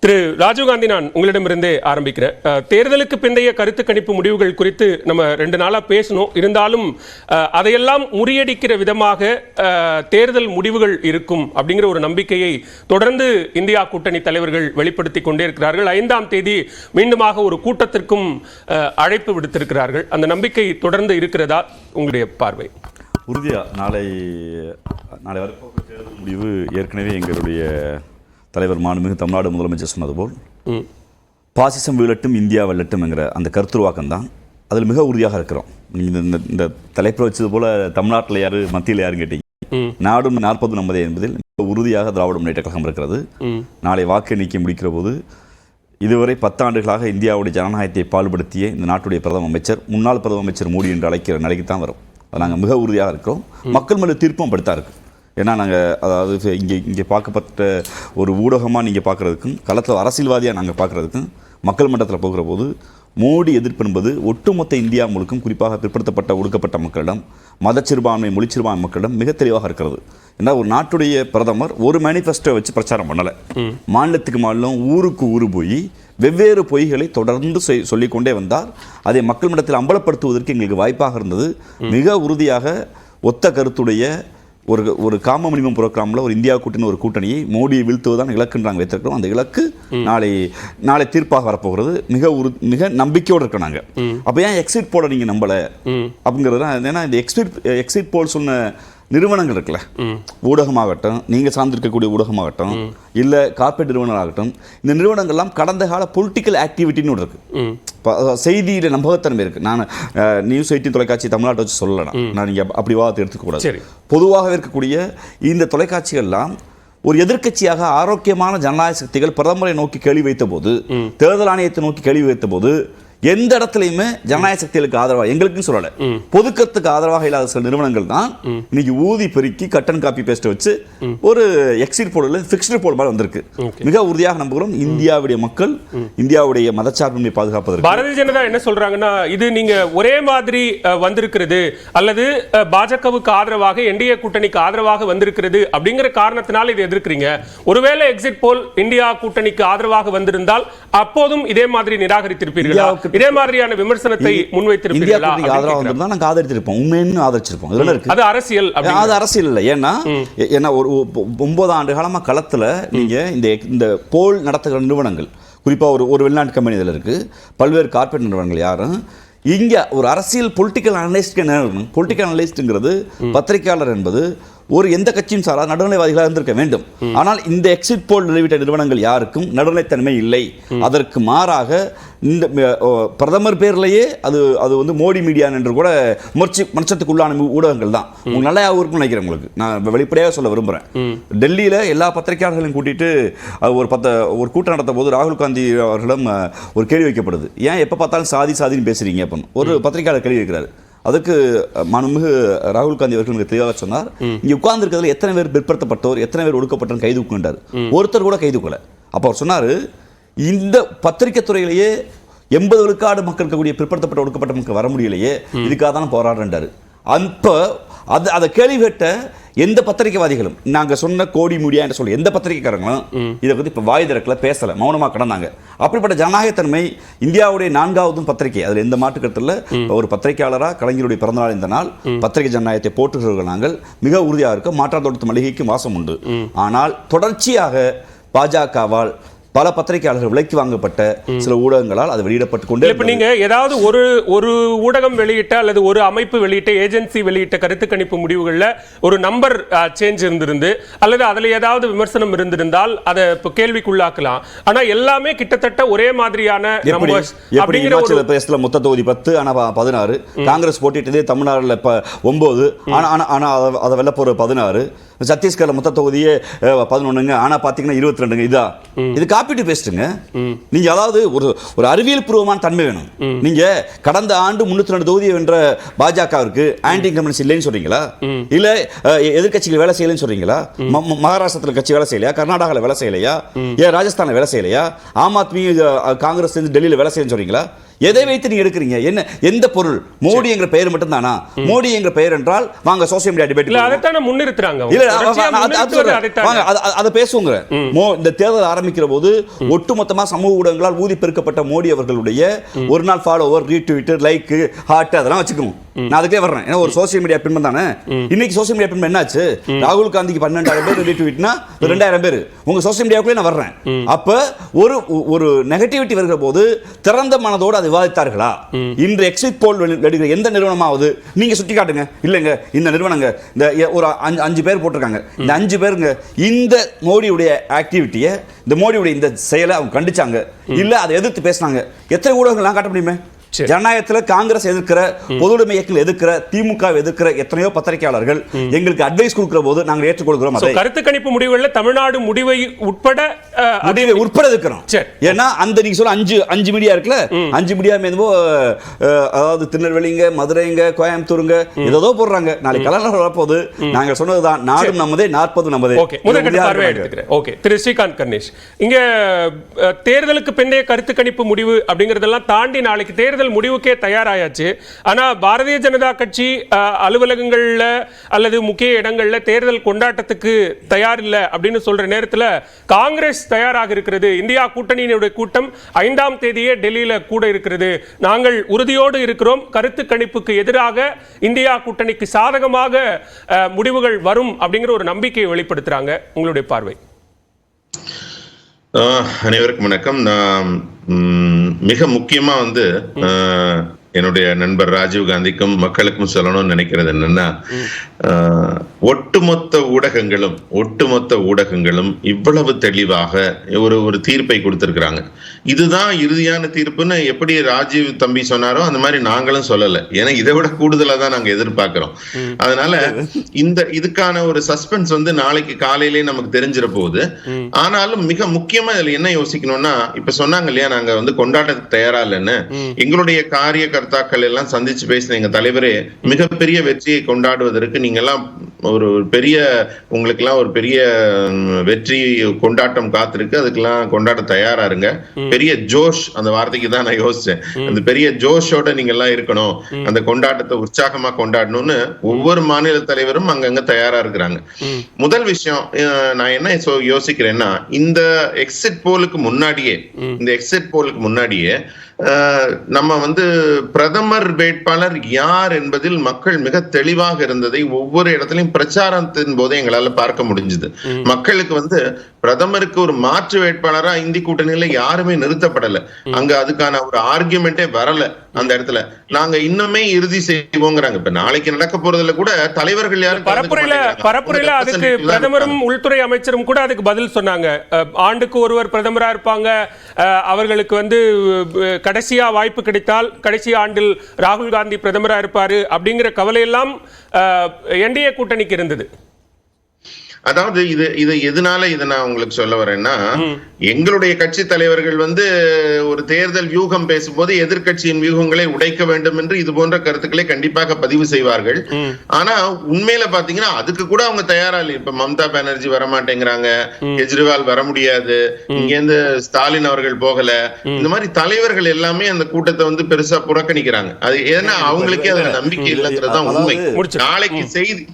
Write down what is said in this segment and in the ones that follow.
திரு ராஜீவ்காந்தி, நான் உங்களிடமிருந்தே ஆரம்பிக்கிறேன். தேர்தலுக்கு பிந்தைய கருத்து கணிப்பு முடிவுகள் குறித்து நம்ம 2 நாளாக பேசணும். இருந்தாலும் அதையெல்லாம் முறியடிக்கிற விதமாக தேர்தல் முடிவுகள் இருக்கும் அப்படிங்கிற ஒரு நம்பிக்கையை தொடர்ந்து இந்தியா கூட்டணி தலைவர்கள் வெளிப்படுத்தி கொண்டே இருக்கிறார்கள். 5ஆம் தேதி மீண்டுமாக ஒரு கூட்டத்திற்கும் அழைப்பு விடுத்திருக்கிறார்கள். அந்த நம்பிக்கை தொடர்ந்து இருக்கிறதா? உங்களுடைய பார்வை? உறுதியா நாளை வரப்போகிற தேர்தல் முடிவு ஏற்கனவே எங்களுடைய தலைவர் மாண்புமிகு தமிழ்நாடு முதலமைச்சர் சொன்னது போல் பாசிசம் வீழட்டும் இந்தியா வெல்லட்டும் என்கிற அந்த கருத்துருவாக்கம் தான். அதில் மிக உறுதியாக இருக்கிறோம். இந்த தலைப்பில் வச்சது போல தமிழ்நாட்டில் யாரு மத்தியில் யாருன்னு கேட்டீங்க. நாடும் 40 50 என்பதில் உறுதியாக திராவிட முன்னேற்ற கழகம் இருக்கிறது. நாளை வாக்கு எண்ணிக்கை முடிக்கிற போது இதுவரை 10 ஆண்டுகளாக இந்தியாவுடைய ஜனநாயகத்தை பால்படுத்திய இந்த நாட்டுடைய பிரதம அமைச்சர், முன்னாள் பிரதம அமைச்சர் மோடி என்று அழைக்கிற நிலைக்கு தான் வரும். அதை நாங்கள் மிக உறுதியாக இருக்கிறோம். மக்கள் மேலே தீர்ப்பும் படுத்தா இருக்கு. ஏன்னா நாங்கள் அதாவது இங்கே பார்க்கப்பட்ட ஒரு ஊடகமாக நீங்கள் பார்க்குறதுக்கும் களத்தில் அரசியல்வாதியாக நாங்கள் பார்க்குறதுக்கும் மக்கள் மன்றத்தில் போகிற போது மோடி எதிர்ப்பு என்பது ஒட்டுமொத்த இந்தியா முழுக்கும், குறிப்பாக பிற்படுத்தப்பட்ட ஒடுக்கப்பட்ட மக்களிடம், மதச்சிறுபான்மை மொழிச்சிறுபான்மை மக்களிடம் மிக தெளிவாக இருக்கிறது. ஏன்னா ஒரு நாட்டுடைய பிரதமர் ஒரு மேனிஃபெஸ்டோ வச்சு பிரச்சாரம் பண்ணலை. மாநிலத்துக்கு மாநிலம், ஊருக்கு ஊர் போய் வெவ்வேறு பொய்களை தொடர்ந்து சொல்லிக்கொண்டே வந்தார். அதை மக்கள் மன்றத்தில் அம்பலப்படுத்துவதற்கு எங்களுக்கு வாய்ப்பாக இருந்தது. மிக உறுதியாக ஒத்த கருத்துடைய ஒரு காம மினிமம் புரோகிராமில் ஒரு இந்தியா கூட்டணி ஒரு கூட்டணியை மோடியை வீழ்த்துவதுதான் இலக்குன்னு நாங்கள் வைத்திருக்கிறோம். அந்த இலக்கு நாளை தீர்ப்பாக வரப்போகிறது. மிக நம்பிக்கையோடு இருக்கோம் நாங்கள். அப்போ ஏன் எக்ஸிட் போல நீங்கள் நம்பலை அப்படிங்கிறது தான். ஏன்னா இந்த எக்ஸிட் போல் சொன்ன நிறுவனங்கள் இருக்குல்ல, ஊடகமாகட்டும், நீங்கள் சார்ந்திருக்கக்கூடிய ஊடகமாகட்டும், இல்லை கார்பரேட் நிறுவனங்களாகட்டும், இந்த நிறுவனங்கள்லாம் கடந்த கால பொலிட்டிக்கல் ஆக்டிவிட்டின்னு ஒன்று இருக்குது. செய்தியில் நம்பகத்தன்மை இருக்குது. நான் நியூஸ் 18 தொலைக்காட்சி தமிழ்நாட்டை வச்சு சொல்லலாம். நான் நீங்கள் அப்படி வாதத்தை எடுத்துக்கூடாது. பொதுவாக இருக்கக்கூடிய இந்த தொலைக்காட்சிகள்லாம் ஒரு எதிர்க்கட்சியாக ஆரோக்கியமான ஜனநாயக சக்திகள் பிரதமரை நோக்கி கேள்வி வைத்த போது, தேர்தல் ஆணையத்தை நோக்கி கேள்வி வைத்த போது எந்த இடத்துலையுமே ஜனநாயக சக்திகளுக்கு ஆதரவாக, எங்களுக்குன்னு சொல்லலை, பொதுக்கத்துக்கு ஆதரவாக இல்லாத சில நிறுவனங்கள் தான் இன்னைக்கு ஊதி பெருக்கி கட் அண்ட் காப்பி பேஸ்ட் வச்சு ஒரு எக்ஸிட் போல் ஃபிக்ஸ்டு போல் மாதிரி வந்திருக்கு. மிக உறுதியாக நம்புகிறோம் இந்தியாவுடைய மக்கள் இந்தியாவுடைய மதச்சார்பின்மை பாதுகாப்பதற்கு. பாரதிய ஜனதா என்ன சொல்றாங்கன்னா, இது நீங்க ஒரே மாதிரி வந்திருக்கிறது அல்லது பாஜகவுக்கு ஆதரவாக என்டிஏ கூட்டணிக்கு ஆதரவாக வந்திருக்கிறது அப்படிங்கிற காரணத்தினால் இதை எதிர்க்கிறீங்க. ஒருவேளை எக்ஸிட் போல் இந்தியா கூட்டணிக்கு ஆதரவாக வந்திருந்தால் அப்போதும் இதே மாதிரி நிராகரித்திருப்பீர்களா? இதே மாதிரியான விமர்சனத்தை முன்வைத்திருப்பீர்களா? நாங்க ஆதரித்திருப்போம், உண்மைன்னு ஆதரிச்சிருப்போம். இதுல இருக்கு அது அரசியல், அது அரசியல் இல்லை. ஏன்னா ஒரு 9 ஆண்டு காலமா களத்துல நீங்க இந்த போல் நடத்துகிற நிறுவனங்கள், குறிப்பா ஒரு வெளிநாட்டு கம்பெனி இதில் இருக்கு, பல்வேறு கார்பரேட் நிறுவனங்கள் யாரும் இங்க ஒரு அரசியல் பொலிட்டிக்கல் அனலிஸ்ட். பொலிட்டிக்கல் அனலிஸ்ட்ங்கிறது பத்திரிகையாளர் என்பது ஒரு எந்த கட்சியும் சாரா நடுநிலைவாதிகளாக இருந்திருக்க வேண்டும். ஆனால் இந்த எக்ஸிட் போல் நிறைவேற்ற நிறுவனங்கள் யாருக்கும் நடுநிலைத்தன்மை இல்லை. அதற்கு மாறாக இந்த பிரதமர் பேர்லேயே அது வந்து மோடி மீடியா என்று கூட மனுஷத்துக்குள்ளான ஊடகங்கள் தான். உங்களுக்கு நல்லா இருக்கும்னு நினைக்கிறேன். உங்களுக்கு நான் வெளிப்படையாக சொல்ல விரும்புகிறேன். டெல்லியில் எல்லா பத்திரிகையாளர்களையும் கூட்டிட்டு ஒரு கூட்டம் நடத்த போது ராகுல் காந்தி அவர்களிடம் ஒரு கேள்வி வைக்கப்படுது. ஏன் எப்போ பார்த்தாலும் சாதின்னு பேசுறீங்க அப்படின்னு ஒரு பத்திரிகையாளர் கேள்வி வைக்கிறார். அதுக்கு மாண்புமிகு ராகுல் காந்தி அவர்கள் தெளிவாக சொன்னார், இங்கே உட்கார்ந்து இருக்கிறதுல எத்தனை பேர் பிற்படுத்தப்பட்டோர், எத்தனை பேர் ஒடுக்கப்பட்டோர் கைது கொண்டார், ஒருத்தர் கூட கைது கொள்ள. அப்போ அவர் சொன்னார், இந்த பத்திரிகை துறையிலேயே 80 விழுக்காடு மக்கள் இருக்கக்கூடிய பிற்படுத்தப்பட்ட ஒடுக்கப்பட்ட மக்கள் வர முடியலையே, இதுக்காக தான் போராடுறாரு. அப்போ அதை கேள்வி கேட்ட எந்த பத்திரிகைவாதிகளும், நாங்க சொன்ன கோடி மீடியா என்று சொல்லி எந்த பத்திரிகைக்காரங்களும் இதை பற்றி இப்போ வாய் திறக்கல, பேசல, மௌனமாக கடந்தாங்க. அப்படிப்பட்ட ஜனநாயகத்தன்மை இந்தியாவுடைய 4வது பத்திரிகை, அதில் எந்த மாற்று கருத்துல ஒரு பத்திரிகையாளராக கலைஞருடைய பிறந்தநாள் இந்த நாள் பத்திரிகை ஜனநாயகத்தை போற்றுகிறவர்கள் நாங்கள் மிக உறுதியாக இருக்க. மாற்றாந்தோட்டத்து மளிகைக்கும் வாசம் உண்டு. ஆனால் தொடர்ச்சியாக பாஜகவால் பல பத்திரிகையாளர்கள் விலைக்கு வாங்கப்பட்ட சில ஊடகங்களால் அது வெளியிடப்பட்டு கொண்டே. இப்ப நீங்க ஏதாவது ஒரு ஊடகம் வெளியிட்ட அல்லது ஒரு அமைப்பு வெளியிட்ட, ஏஜென்சி வெளியிட்ட கருத்து கணிப்பு முடிவுகள்ல ஒரு நம்பர் சேஞ்ச் இருந்திருந்து அல்லது அதுல ஏதாவது விமர்சனம் இருந்திருந்தால் அதை கேள்விக்குள்ளாக்கலாம். ஆனா எல்லாமே கிட்டத்தட்ட ஒரே மாதிரியான நம்பர்ஸ். இமாச்சல பிரதேசத்துல மொத்த தொகுதி 10, ஆனா 16. காங்கிரஸ் போட்டிட்டதே தமிழ்நாடுல 9, ஆனா அதை வெல்ல போற 16. சத்தீஸ்கர்ல மொத்த தொகுதியே 11, ஆனா பாத்தீங்கன்னா 22. இது காப்பி டு பேஸ்ட்டுங்க. நீங்க அதாவது ஒரு அறிவியல் பூர்வமான தன்மை வேணும். நீங்க கடந்த ஆண்டு 302 தொகுதியை வென்ற பாஜகவிற்கு ஆன்டி இன்கம்பன்சி இல்லைன்னு சொல்றீங்களா? இல்ல எதிர்கட்சிகள் வேலை செய்யலன்னு சொல்றீங்களா? மகாராஷ்டிரத்தில் கட்சி வேலை செய்யலையா? கர்நாடகாவில் வேலை செய்யலையா? ஏன் ராஜஸ்தானில் வேலை செய்யலையா? ஆம் ஆத்மி காங்கிரஸ் டெல்லியில் வேலை செய்யலன்னு சொல்றீங்களா? எதை வைத்து நீங்க எடுக்கிறீங்க? என்ன எந்த பொருள்? மோடி என்ற பெயர் மட்டும் தானா? மோடி என்ற பெயர் என்றால் வாங்க சோசியல் மீடியா டிபேட் இல்ல அதைத்தானே முன்னிறுத்துறாங்க. அதை பேசுவோங்க. இந்த தேர்தல் ஆரம்பிக்கிற போது ஒட்டுமொத்தமா சமூக ஊடகங்களால் ஊதி பெருக்கப்பட்ட மோடி அவர்களுடைய ஒரு நாள் ஃபாலோவர், ரீட்வீட், லைக், ஹார்ட் அதெல்லாம் வச்சுக்கோங்க. நான் அதுக்கே வர்றேன். ஏன்னா ஒரு சோசியல் மீடியா பின்பம் தானே. இன்னைக்கு சோசியல் மீடியா பின்பம் என்னாச்சு? ராகுல் காந்திக்கு 12,000 பேர் ரீட்வீட்னா 2,000 பேர் உங்க சோசியல் மீடியாவுக்குள்ளே நான் வர்றேன். அப்ப ஒரு நெகட்டிவிட்டி வருகிற போது திறந்த மனதோடு அதை விவாதித்தார்களா? இன்று எக்ஸிட் போல் எடுக்கிற எந்த நிறுவனமாவது நீங்க சுட்டி காட்டுங்க. இல்லைங்க இந்த நிறுவனங்க இந்த ஒரு 5 பேர் போட்டிருக்காங்க. இந்த 5 பேருங்க இந்த மோடியுடைய ஆக்டிவிட்டியை, இந்த மோடியுடைய இந்த செயலை அவங்க கண்டிச்சாங்க, இல்ல அதை எதிர்த்து பேசினாங்க. எத்தனை ஊடகங்கள் காட்ட முடியுமே? ஜனநாயகத்தில் காங்கிரஸ் எதிர்க்கிற, பொதுவுடைமை இயக்கங்கள் எதிர்க்கிற, திமுக எதிர்க்கிற எத்தனையோ பத்திரிகையாளர்கள் எங்களுக்கு அட்வைஸ் கொடுக்கிற போது நாங்கள் ஏற்றுக்கொள்கிறோம். கருத்து கணிப்பு முடிவுகளில் தமிழ்நாடு முடிவை உட்பட இருக்கிறோம். ஏன்னா அந்த நீங்க சொல்ல 5 மீடியா இருக்குல்ல, 5 மீடியா அதாவது திருநெல்வேலிங்க, மதுரைங்க, கோயம்புத்தூருங்க ஏதோ போடுறாங்க. நாளைக்கு கலந்து வரப்போது நாங்கள் சொன்னதுதான், நாடு நமதே 40 நமதே. ஓகே, திரு ஸ்ரீகாந்த் கணேஷ், இங்க தேர்தலுக்கு பிந்தைய கருத்து கணிப்பு முடிவு அப்படிங்கறதெல்லாம் தாண்டி நாளைக்கு தேர்தல் முடிவுக்கே தயாராயாச்சு. ஆனா பாரதிய ஜனதா கட்சி அலுவலகங்கள்ல அல்லது முக்கிய இடங்கள்ல தேர்தல் கொண்டாட்டத்துக்கு தயார் இல்லை அப்படின்னு சொல்ற நேரத்தில் காங்கிரஸ் தயாராக இருக்கிறது. இந்தியா கூட்டணியினுடைய கூட்டம் 5ஆம் தேதியே டெல்லியில கூட இருக்கிறது. நாங்கள் உறுதியோடு இருக்கிறோம். கருத்து கணிப்புக்கு எதிராக இந்தியா கூட்டணிக்கு சாதகமாக முடிவுகள் வரும் அப்படிங்கிற ஒரு நம்பிக்கையை வெளிப்படுத்துறாங்க. உங்களுடைய பார்வை? அனைவருக்கும் வணக்கம். நான் மிக முக்கியமா என்னுடைய நண்பர் ராஜீவ் காந்திக்கும் மக்களுக்கும் சொல்லணும்னு நினைக்கிறது என்னன்னா, ஒட்டுமொத்த ஊடகங்களும் இவ்வளவு தெளிவாக ஒரு தீர்ப்பை கொடுத்திருக்கிறாங்க. இதுதான் இறுதியான தீர்ப்புன்னு எப்படி ராஜீவ் தம்பி சொன்னாரோ அந்த மாதிரி நாங்களும் சொல்லல. ஏன்னா இதை விட கூடுதலா தான் நாங்க எதிர்பார்க்கிறோம். அதனால இதுக்கான ஒரு சஸ்பென்ஸ் நாளைக்கு காலையிலேயே நமக்கு தெரிஞ்சிட போகுது. ஆனாலும் மிக முக்கியமா இதுல என்ன யோசிக்கணும்னா, இப்ப சொன்னாங்க இல்லையா, நாங்க கொண்டாட்டத்துக்கு தயாரா இல்லைன்னு. எங்களுடைய காரிய கர்த்தாக்கள் எல்லாம் சந்திச்சு பேசின எங்க தலைவரே மிகப்பெரிய வெற்றியை கொண்டாடுவதற்கு நீங்க எல்லாம் உங்களுக்கு எல்லாம் ஒரு பெரிய வெற்றி கொண்டாட்டம் காத்திருக்கு, அதுக்கெல்லாம் கொண்டாட தயாரா இருங்க. பெரிய ஜோஷ், அந்த வார்த்தைக்கு தான் நான் யோசிச்சேன். அந்த பெரிய ஜோஷோட நீங்க எல்லாம் இருக்கணும், அந்த கொண்டாட்டத்தை உற்சாகமா கொண்டாடணும்னு ஒவ்வொரு மாநில தலைவரும் அங்கங்க தயாரா இருக்கிறாங்க. முதல் விஷயம் நான் என்ன யோசிக்கிறேன்னா, இந்த எக்ஸிட் போலுக்கு முன்னாடியே நம்ம பிரதமர் வேட்பாளர் யார் என்பதில் மக்கள் மிக தெளிவாக இருந்ததை ஒவ்வொரு இடத்திலையும் பிரச்சாரத்தின் போதே எங்களால பார்க்க முடிஞ்சது. மக்களுக்கு பிரதமருக்கு ஒரு மாற்று வேட்பாளரா இந்தி கூட்டணியில யாருமே நிறுத்தப்படல. அங்க அதுக்கான ஒரு ஆர்குமெண்டே வரல. அந்த இடத்துல நாங்க இன்னுமே இறுதி செய்வோங்கிறாங்க. இப்ப நாளைக்கு நடக்க போறதுல கூட தலைவர்கள் யாரும் பரப்புரையில அதுக்கு பிரதமரும் உள்துறை அமைச்சரும் கூட அதுக்கு பதில் சொன்னாங்க. ஆண்டுக்கு ஒருவர் பிரதமரா இருப்பாங்க, அவர்களுக்கு கடைசியா வாய்ப்பு கிடைத்தால் கடைசி ஆண்டில் ராகுல் காந்தி பிரதமரா இருப்பாரு அப்படிங்கிற கவலையெல்லாம் என்டிஏ கூட்டணிக்கு இருந்தது. அதாவது இது எதனால இதை நான் உங்களுக்கு சொல்ல வரேன்னா, எங்களுடைய கட்சி தலைவர்கள் ஒரு தேர்தல் வியூகம் பேசும்போது எதிர்கட்சியின் வியூகங்களை உடைக்க வேண்டும் என்று இது போன்ற கருத்துக்களை கண்டிப்பாக பதிவு செய்வார்கள். ஆனா உண்மையில பாத்தீங்கன்னா அதுக்கு கூட அவங்க தயாரா இல்லை. இப்ப மம்தா பானர்ஜி வரமாட்டேங்கிறாங்க, கெஜ்ரிவால் வர முடியாது, இங்க இருந்து ஸ்டாலின் அவர்கள் போகல, இந்த மாதிரி தலைவர்கள் எல்லாமே அந்த கூட்டத்தை பெருசா புறக்கணிக்கிறாங்க. அது ஏன்னா அவங்களுக்கே அதுல நம்பிக்கை இல்லைங்கிறதுதான் உண்மை. நாளைக்கு செய்தி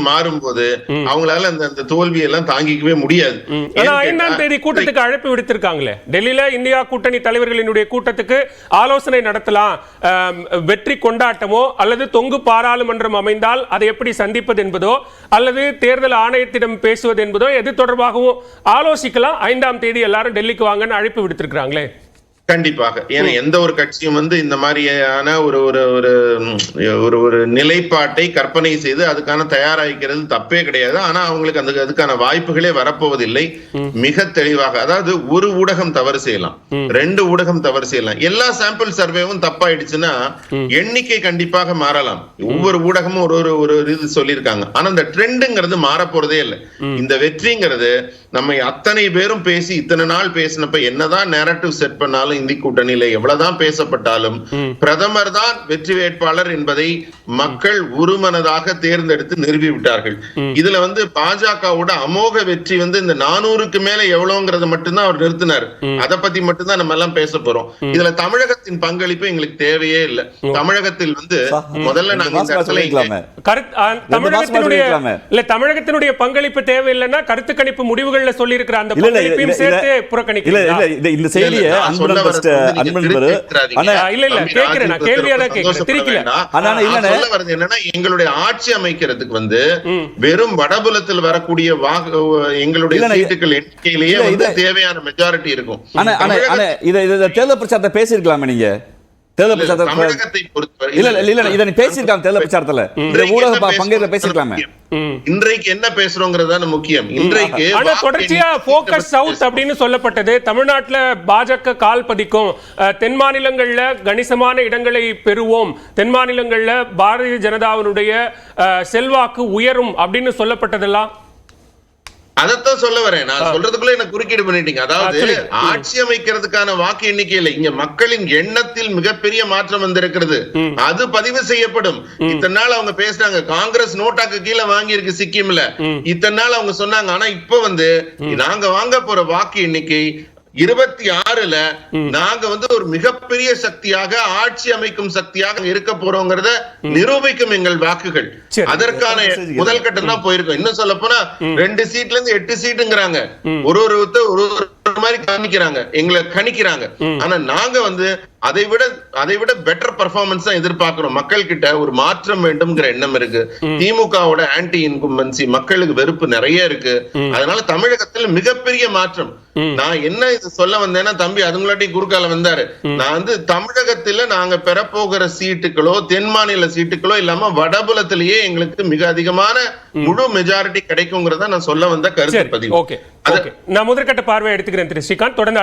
மாறும்போது அவங்களால அந்த தோல்வி எல்லாம் தாங்கிக்கவே முடியாது. 5ஆம் தேதி கூட்டத்துக்கு அழைப்பு விடுத்திருக்காங்களே, டெல்லியில இந்தியா கூட்டணி தலைவர்களினுடைய கூட்டத்துக்கு ஆலோசனை நடத்தலாம். வெற்றி கொண்டாட்டமோ அல்லது தொங்கு பாராளுமன்றம் அமைந்தால் அதை எப்படி சந்திப்பது என்பதோ அல்லது தேர்தல் ஆணையத்திடம் பேசுவது என்பதோ எது தொடர்பாகவும் ஆலோசிக்கலாம். 5ஆம் தேதி எல்லாரும் டெல்லிக்கு வாங்கன்னு அழைப்பு விடுத்திருக்கிறாங்களே. கண்டிப்பாக. ஏன்னா எந்த ஒரு கட்சியும் இந்த மாதிரியான ஒரு நிலைப்பாட்டை கற்பனை செய்து அதுக்கான தயாராகிறது தப்பே கிடையாது. ஆனா அவங்களுக்கு அதுக்கான வாய்ப்புகளே வரப்போவதில்லை. மிக தெளிவாக, அதாவது ஒரு ஊடகம் தவறு செய்யலாம், 2 ஊடகம் தவறு செய்யலாம், எல்லா சாம்பிள் சர்வேவும் தப்பாயிடுச்சுன்னா எண்ணிக்கை கண்டிப்பாக மாறலாம். ஒவ்வொரு ஊடகமும் ஒரு இது சொல்லியிருக்காங்க. ஆனா இந்த ட்ரெண்டுங்கிறது மாற போறதே இல்லை. இந்த வெற்றிங்கிறது நம்ம அத்தனை பேரும் பேசி இத்தனை நாள் பேசினப்ப என்னதான் நேரட்டிவ் செட் பண்ணாலும் இந்தி கூட்டணியில எவ்வளவுதான் பேசப்பட்டாலும் பிரதமர் தான் வெற்றி வேட்பாளர் என்பதை மக்கள் ஒருமனதாக தேர்ந்தெடுத்து நிறுவி விட்டார்கள். இதுல பாஜகவோட அமோக வெற்றி இந்த 400க்கு மேல எவ்வளவுங்கிறத மட்டும்தான் அவர் நிறுத்தினார். அதை பத்தி மட்டும்தான் நம்ம எல்லாம் பேச போறோம். இதுல தமிழகத்தின் பங்களிப்பு எங்களுக்கு தேவையே இல்லை. தமிழகத்தில் முதல்ல நாங்க தமிழகத்தினுடைய பங்களிப்பு தேவையில்லைன்னா கருத்து கணிப்பு முடிவுகள்ல சொல்லி இருக்கிற அந்த பங்களிப்பையும் சேர்த்து புறக்கணிக்கிறீங்களா? இந்த செய்தியை எங்களுடைய ஆட்சி அமைக்கிறதுக்கு வெறும் வடபுலத்தில் வரக்கூடிய எங்களுடைய சீட்டுகள் எண்ணிக்கையிலேயே தேவையான மெஜாரிட்டி இருக்கும். தேர்தல் பிரச்சாரத்தை பேசியிருக்கலாமே நீங்க. தேர்தல் பிரச்சாரத்தை இன்றைக்கு என்ன பேசுறோங்கிறது முக்கியம். இன்றைக்கு தொடர்ச்சியா போக்கஸ் சவுத் அப்படின்னு சொல்லப்பட்டது. தமிழ்நாட்டுல பாஜக கால் பதிக்கும், தென் மாநிலங்கள்ல கணிசமான இடங்களை பெறுவோம், தென் மாநிலங்கள்ல பாரதிய ஜனதாவினுடைய செல்வாக்கு உயரும் அப்படின்னு சொல்லப்பட்டதெல்லாம் அதத்தான் சொல்ல வரேன். நான் சொல்றதுக்குள்ள என்ன குறுக்கீடு பண்ணிட்டீங்க. அதாவது ஆட்சி அமைக்கிறதுக்கான வாக்கு எண்ணிக்கையில இங்க மக்களின் எண்ணத்தில் மிகப்பெரிய மாற்றம் வந்திருக்கிறது. அது பதிவு செய்யப்படும். இத்தனை நாள் அவங்க பேசினாங்க காங்கிரஸ் நோட்டாக்கு கீழே வாங்கி இருக்கு சிக்கிம்ல. இத்தனை நாள் அவங்க சொன்னாங்க. ஆனா இப்ப நாங்க வாங்க போற வாக்கு எண்ணிக்கை 26ல நாங்க ஒரு மிகப்பெரிய சக்தியாக ஆட்சி அமைக்கும் சக்தியாக இருக்க போறோங்கிறத நிரூபிக்கும் எங்கள் வாக்குகள். அதற்கான முதல் கட்டம் தான் போயிருக்கோம். இன்னும் சொல்ல போனா 2 சீட்ல இருந்து 8 சீட்டுங்கிறாங்க. ஒரு மாதிரி காமிக்கிறாங்க, எங்களை கணிக்கிறாங்க. ஆனா நாங்க அதை விட பெட்டர் பெர்ஃபார்மன்ஸ் தான் எதிர்பார்க்கிறோம். மக்கள் கிட்ட ஒரு மாற்றம் வேண்டும்ங்கிற எண்ணம் இருக்கு. திமுகவோட ஆன்டி இன்கும்பன்சி மக்களுக்கு வெறுப்பு நிறைய இருக்கு. அதனால தமிழகத்தில் மிகப்பெரிய மாற்றம். நான் என்ன இது சொல்ல வந்தேன்னா, தம்பி அதுங்களாட்டி குறுக்கால வந்தாரு. நான் தமிழகத்துல நாங்க பெறப்போகிற சீட்டுகளோ தென் மாநில சீட்டுகளோ இல்லாம வடபுலத்திலேயே எங்களுக்கு மிக அதிகமான முழு மெஜாரிட்டி கிடைக்குங்கிறத நான் சொல்ல வந்த கருத்து பதிவு. நான் முதற்கட்ட பார்வை எடுத்துக்கிறேன் திரு ஸ்ரீகாந்த். தொடர்ந்து